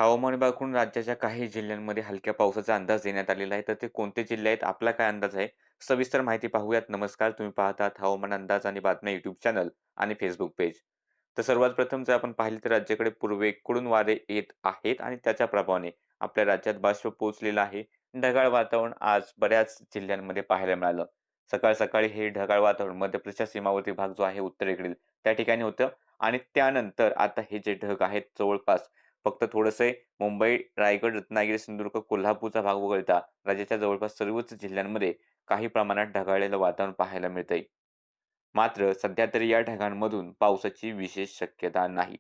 हवामान विभागाकडून राज्याच्या काही जिल्ह्यांमध्ये हलक्या पावसाचा अंदाज देण्यात आलेला आहे. तर ते कोणते जिल्हे आहेत? आपला काय अंदाज आहे? सविस्तर माहिती पाहूयात. नमस्कार, तुम्ही पाहत आहात हवामान अंदाज आणि बातम्या YouTube चॅनल आणि Facebook पेज. तर सर्वात प्रथम जर आपण पाहिले तर राज्याकडे पूर्वेकडून वारे येत आहेत आणि त्याच्या प्रभावाने आपल्या राज्यात बाष्प पोहोचलेलं आहे. ढगाळ वातावरण आज बऱ्याच जिल्ह्यांमध्ये पाहायला मिळालं. सकाळ-सकाळी हे ढगाळ वातावरण मध्य प्रदेशच्या सीमावर्ती भाग जो आहे उत्तरेकडील त्या ठिकाणी होतं आणि त्यानंतर आता हे जे ढग आहेत जवळपास फक्त थोडंसं मुंबई, रायगड, रत्नागिरी, सिंधुदुर्ग, कोल्हापूरचा भाग वगळता राज्याच्या जवळपास सर्वच जिल्ह्यांमध्ये काही प्रमाणात ढगाळलेलं वातावरण पाहायला मिळतंय. मात्र सध्या तरी या ढगांमधून पावसाची विशेष शक्यता नाही.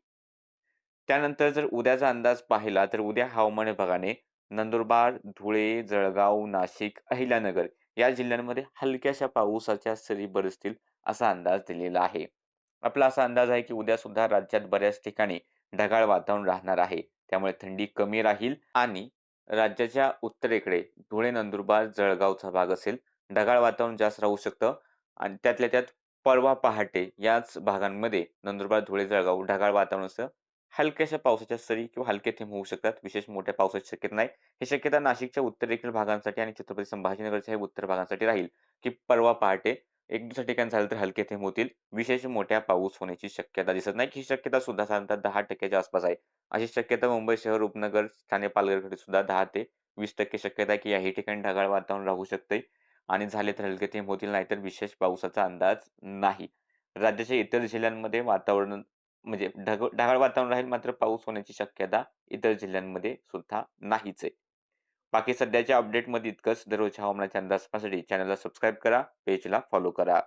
त्यानंतर जर उद्याचा अंदाज पाहिला तर उद्या हवामान विभागाने नंदुरबार, धुळे, जळगाव, नाशिक, अहिल्यानगर या जिल्ह्यांमध्ये हलक्याशा पावसाच्या सरी बरसतील असा अंदाज दिलेला आहे. आपला असा अंदाज आहे की उद्या सुद्धा राज्यात बऱ्याच ठिकाणी ढगाळ वातावरण राहणार आहे. त्यामुळे थंडी कमी राहील आणि राज्याच्या उत्तरेकडे धुळे, नंदुरबार, जळगावचा भाग असेल. ढगाळ वातावरण जास्त राहू शकतं आणि त्यातल्या त्यात परवा पहाटे याच भागांमध्ये नंदुरबार, धुळे, जळगाव ढगाळ वातावरण असतं. हलक्याशा पावसाच्या सरी किंवा हलके थेंब होऊ शकतात. विशेष मोठ्या पावसाची शक्यता नाही. ही शक्यता नाशिकच्या उत्तरेकडील भागांसाठी आणि छत्रपती संभाजीनगरच्या उत्तर भागांसाठी राहील, की परवा पहाटे 1-2 ठिकाणी झालं तर हलके थेंब होतील. विशेष मोठ्या पाऊस होण्याची शक्यता दिसत नाही, की ही शक्यता सुद्धा साधारणतः 10% च्या आसपास आहे. अशी शक्यता मुंबई शहर, उपनगर, ठाणे, पालघरकडे सुद्धा 10 ते 20% शक्यता आहे, की याही ठिकाणी ढगाळ वातावरण राहू शकते आणि झाले तर हलके थेंब होतील, नाहीतर विशेष पावसाचा अंदाज नाही. राज्याच्या इतर जिल्ह्यांमध्ये वातावरण म्हणजे ढगाळ वातावरण राहील, मात्र पाऊस होण्याची शक्यता इतर जिल्ह्यांमध्ये सुद्धा नाहीच आहे. बाकी सध्याच्या अपडेटमध्ये इतकंच. दररोजच्या हवामानाच्या अंदाज पाहण्यासाठी चॅनलला सबस्क्राईब करा, पेजला फॉलो करा.